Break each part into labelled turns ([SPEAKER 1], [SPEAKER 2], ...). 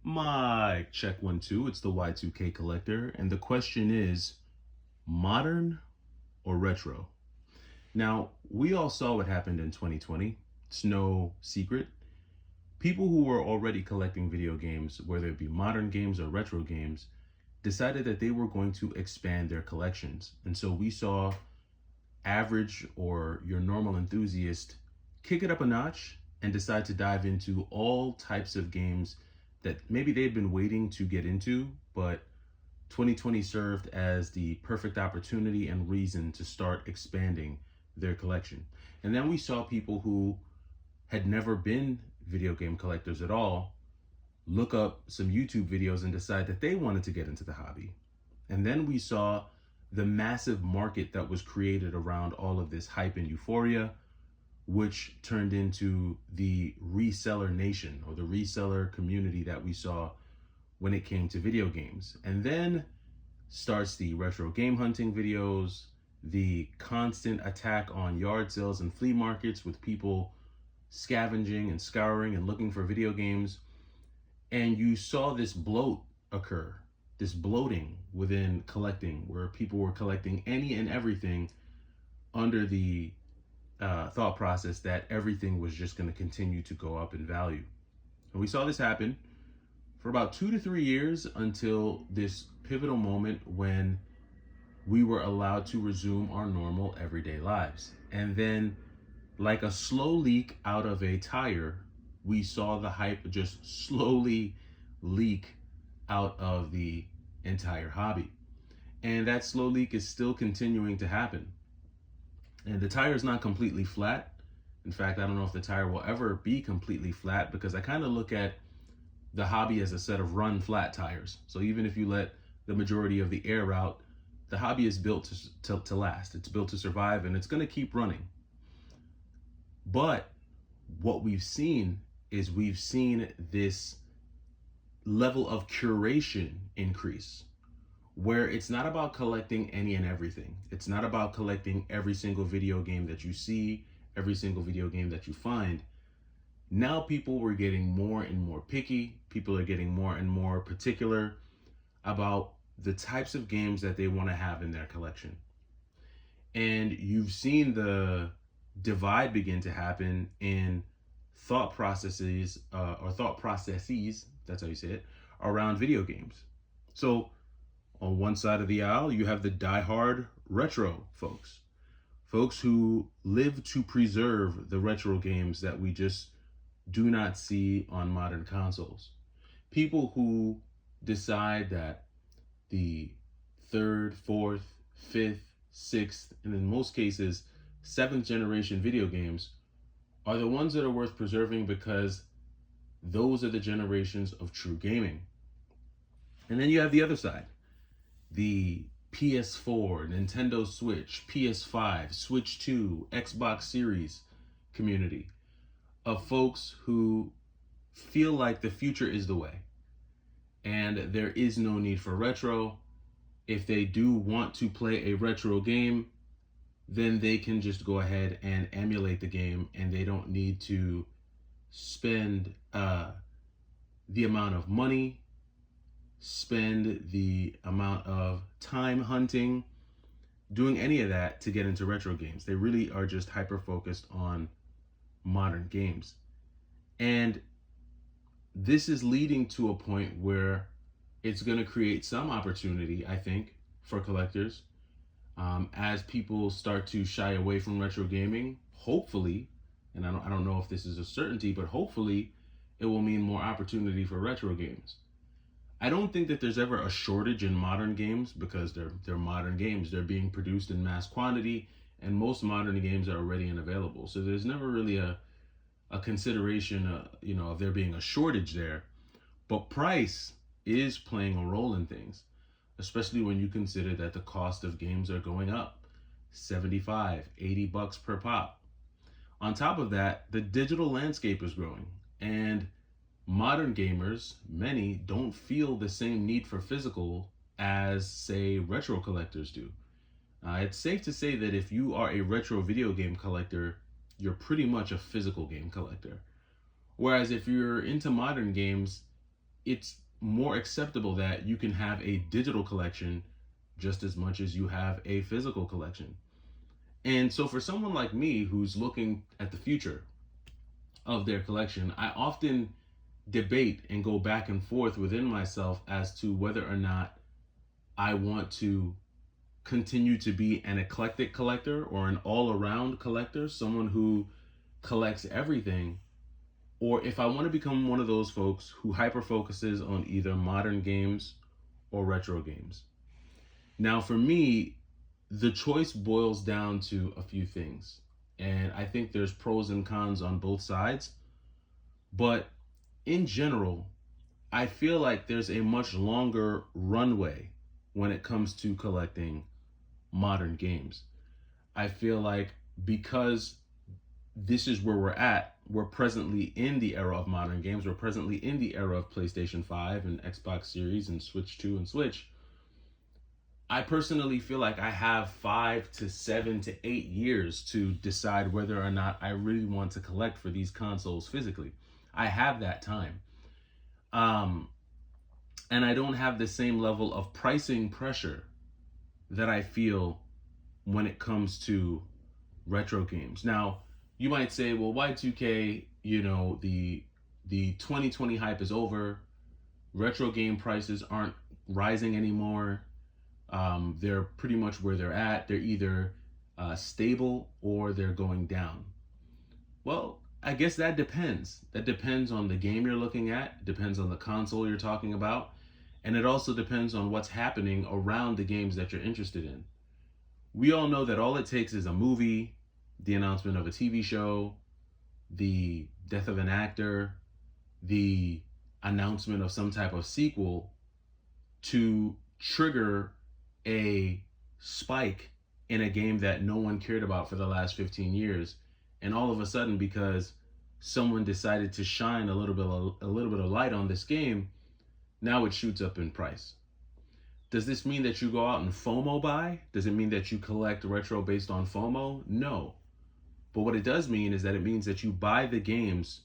[SPEAKER 1] Mic check 1 2. It's the Y2K Collector, and the question is modern or retro? Now, we all saw what happened in 2020. It's no secret. People who were already collecting video games, whether it be modern games or retro games, decided that they were going to expand their collections. And so we saw average or your normal enthusiast kick it up a notch and decide to dive into all types of games that maybe they've been waiting to get into, but 2020 served as the perfect opportunity and reason to start expanding their collection. And then we saw people who had never been video game collectors at all look up some YouTube videos and decide that they wanted to get into the hobby. And then we saw the massive market that was created around all of this hype and euphoria, which turned into the reseller nation or the reseller community that we saw when it came to video games. And then starts the retro game hunting videos, the constant attack on yard sales and flea markets with people scavenging and scouring and looking for video games. And you saw this bloat occur, this bloating within collecting, where people were collecting any and everything under the thought process that everything was just going to continue to go up in value. And we saw this happen for about 2 to 3 years until this pivotal moment when we were allowed to resume our normal everyday lives. And then, like a slow leak out of a tire, we saw the hype just slowly leak out of the entire hobby. And that slow leak is still continuing to happen. And the tire is not completely flat. In fact, I don't know if the tire will ever be completely flat, because I kind of look at the hobby as a set of run flat tires. So even if you let the majority of the air out, the hobby is built to last. It's built to survive, and it's going to keep running. But what we've seen is this level of curation increase, where it's not about collecting any and everything. It's not about collecting every single video game that you see, every single video game that you find. Now people were getting more and more picky. People are getting more and more particular about the types of games that they want to have in their collection. And you've seen the divide begin to happen in thought processes, that's how you say it, around video games. So on one side of the aisle, you have the diehard retro folks who live to preserve the retro games that we just do not see on modern consoles. People who decide that the third, fourth, fifth, sixth, and in most cases, seventh generation video games are the ones that are worth preserving, because those are the generations of true gaming. And then you have the other side, the PS4, Nintendo Switch, PS5, Switch 2, Xbox Series community of folks who feel like the future is the way and there is no need for retro. If they do want to play a retro game, then they can just go ahead and emulate the game, and they don't need to spend the amount of money, spend the amount of time hunting, doing any of that to get into retro games. They really are just hyper focused on modern games. And this is leading to a point where it's going to create some opportunity, I think, for collectors as people start to shy away from retro gaming. Hopefully, and I don't know if this is a certainty, but hopefully it will mean more opportunity for retro games. I don't think that there's ever a shortage in modern games, because they're modern games. They're being produced in mass quantity, and most modern games are ready and available. So there's never really a consideration, of there being a shortage there. But price is playing a role in things, especially when you consider that the cost of games are going up, $75, $80 per pop. On top of that, the digital landscape is growing, and modern gamers, many, don't feel the same need for physical as, say, retro collectors do. It's safe to say that if you are a retro video game collector, you're pretty much a physical game collector. Whereas if you're into modern games, it's more acceptable that you can have a digital collection just as much as you have a physical collection. And so for someone like me who's looking at the future of their collection, I often debate and go back and forth within myself as to whether or not I want to continue to be an eclectic collector or an all around collector, someone who collects everything, or if I want to become one of those folks who hyper focuses on either modern games or retro games. Now, for me, the choice boils down to a few things. And I think there's pros and cons on both sides. But in general, I feel like there's a much longer runway when it comes to collecting modern games. I feel like because this is where we're presently in the era of modern games, we're presently in the era of PlayStation 5 and Xbox Series and Switch 2 and Switch. I personally feel like I have 5 to 7 to 8 years to decide whether or not I really want to collect for these consoles physically. I have that time. Um, and I don't have the same level of pricing pressure that I feel when it comes to retro games. Now, you might say, well, Y2K, the 2020 hype is over. Retro game prices aren't rising anymore. They're pretty much where they're at. They're either stable or they're going down. Well, I guess that depends. That depends on the game you're looking at, depends on the console you're talking about, and it also depends on what's happening around the games that you're interested in. We all know that all it takes is a movie, the announcement of a TV show, the death of an actor, the announcement of some type of sequel to trigger a spike in a game that no one cared about for the last 15 years. And all of a sudden, because someone decided to shine a little bit of light on this game, now it shoots up in price. Does this mean that you go out and FOMO buy? Does it mean that you collect retro based on FOMO? No. But what it does mean is that it means that you buy the games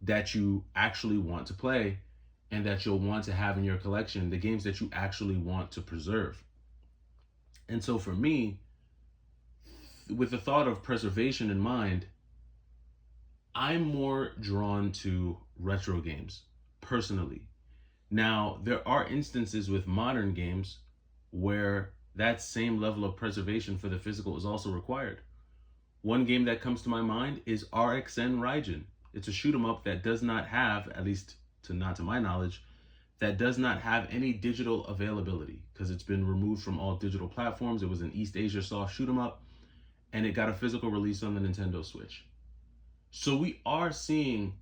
[SPEAKER 1] that you actually want to play and that you'll want to have in your collection, the games that you actually want to preserve. And so for me, with the thought of preservation in mind, I'm more drawn to retro games personally. Now, there are instances with modern games where that same level of preservation for the physical is also required. One game that comes to my mind is RxN Raijin. It's a shoot 'em up that does not have, at least not to my knowledge, that does not have any digital availability because it's been removed from all digital platforms. It was an East Asia soft shoot 'em up, and it got a physical release on the Nintendo Switch. So we are seeing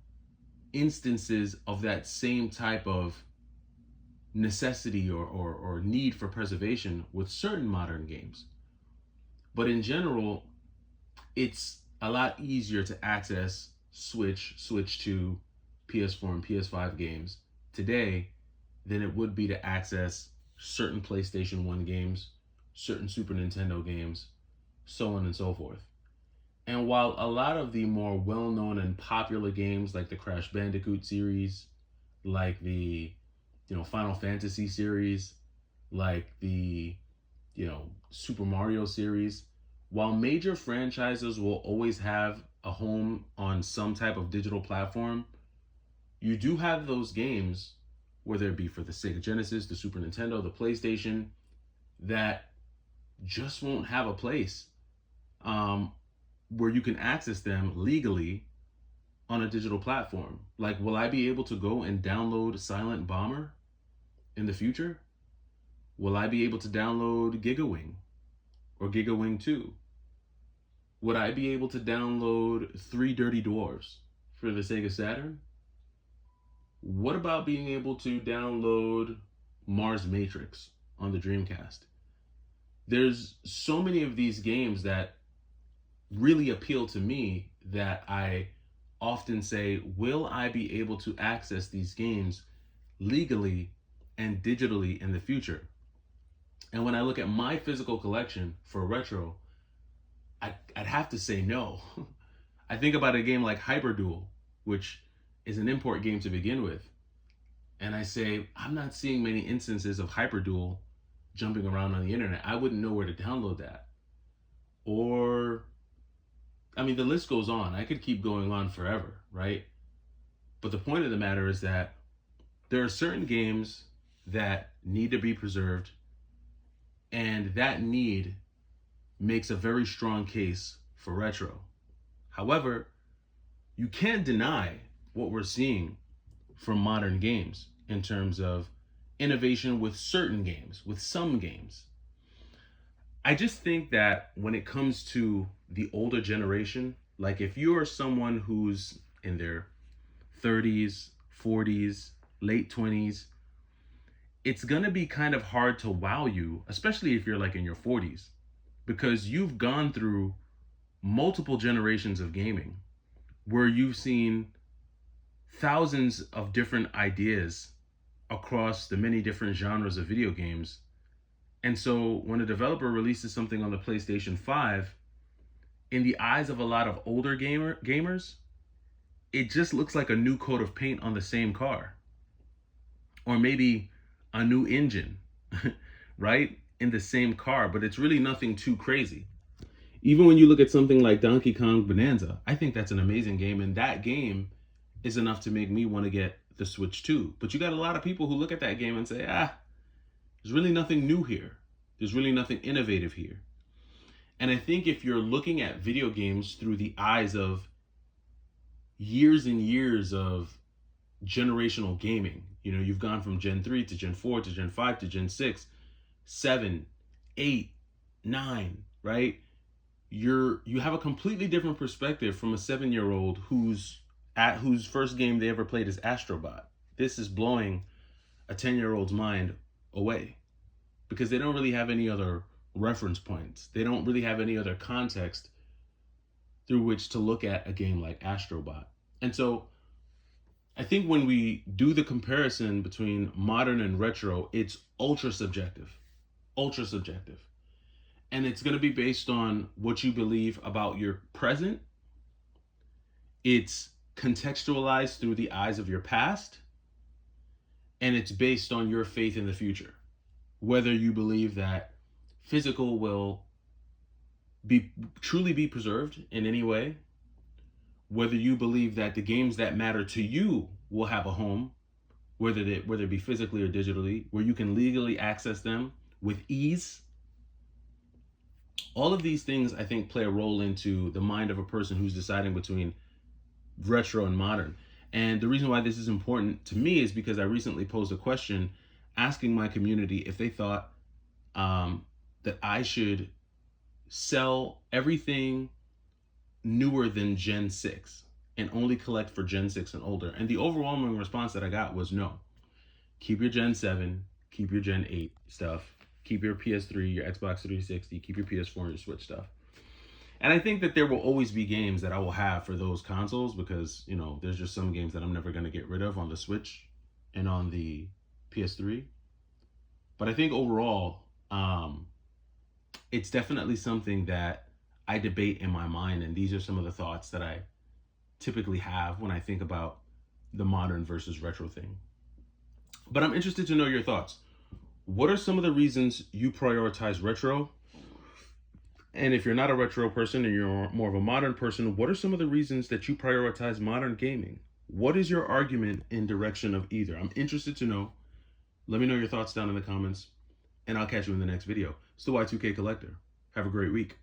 [SPEAKER 1] instances of that same type of necessity or need for preservation with certain modern games. But in general, it's a lot easier to access Switch 2, PS4, and PS5 games today than it would be to access certain PlayStation 1 games, certain Super Nintendo games, so on and so forth. And while a lot of the more well-known and popular games like the Crash Bandicoot series, like the Final Fantasy series, like the Super Mario series, while major franchises will always have a home on some type of digital platform, you do have those games, whether it be for the Sega Genesis, the Super Nintendo, the PlayStation, that just won't have a place where you can access them legally on a digital platform. Like, will I be able to go and download Silent Bomber in the future? Will I be able to download Gigawing or Gigawing 2? Would I be able to download Three Dirty Dwarfs for the Sega Saturn? What about being able to download Mars Matrix on the Dreamcast? There's so many of these games that really appeal to me that I often say, will I be able to access these games legally and digitally in the future? And when I look at my physical collection for retro, I'd have to say no. I think about a game like Hyperduel, which is an import game to begin with. and I say, I'm not seeing many instances of Hyperduel jumping around on the internet. I wouldn't know where to download that. Or, I mean, the list goes on. I could keep going on forever, right? But the point of the matter is that there are certain games that need to be preserved, and that need makes a very strong case for retro. However, you can't deny what we're seeing from modern games in terms of innovation with certain games, with some games. I just think that when it comes to the older generation, like if you are someone who's in their 30s, 40s, late 20s, it's going to be kind of hard to wow you, especially if you're like in your 40s, because you've gone through multiple generations of gaming where you've seen thousands of different ideas across the many different genres of video games. And so when a developer releases something on the PlayStation 5, in the eyes of a lot of older gamers, it just looks like a new coat of paint on the same car. Or maybe a new engine, right? In the same car, but it's really nothing too crazy. Even when you look at something like Donkey Kong Bonanza, I think that's an amazing game, and that game is enough to make me want to get the Switch 2. But you got a lot of people who look at that game and say, there's really nothing new here. There's really nothing innovative here. And I think if you're looking at video games through the eyes of years and years of generational gaming, you know, you've gone from Gen 3 to Gen 4 to Gen 5 to Gen 6, 7, 8, 9, right? You have a completely different perspective from a 7-year-old whose first game they ever played is Astrobot. This is blowing a 10-year-old's mind away because they don't really have any other reference points. They don't really have any other context through which to look at a game like Astrobot. And so I think when we do the comparison between modern and retro, it's ultra subjective. Ultra subjective. And it's going to be based on what you believe about your present. It's contextualized through the eyes of your past. And it's based on your faith in the future. Whether you believe that physical will truly be preserved in any way, whether you believe that the games that matter to you will have a home, whether it be physically or digitally, where you can legally access them with ease. All of these things, I think, play a role into the mind of a person who's deciding between retro and modern. And the reason why this is important to me is because I recently posed a question asking my community if they thought that I should sell everything newer than Gen 6 and only collect for Gen 6 and older. And the overwhelming response that I got was no. Keep your Gen 7, keep your Gen 8 stuff, keep your PS3, your Xbox 360, keep your PS4 and your Switch stuff. And I think that there will always be games that I will have for those consoles because, you know, there's just some games that I'm never going to get rid of on the Switch and on the PS3. But I think overall, it's definitely something that I debate in my mind. And these are some of the thoughts that I typically have when I think about the modern versus retro thing. But I'm interested to know your thoughts. What are some of the reasons you prioritize retro? And if you're not a retro person and you're more of a modern person, what are some of the reasons that you prioritize modern gaming? What is your argument in direction of either? I'm interested to know. Let me know your thoughts down in the comments, and I'll catch you in the next video. It's the Y2K Collector. Have a great week.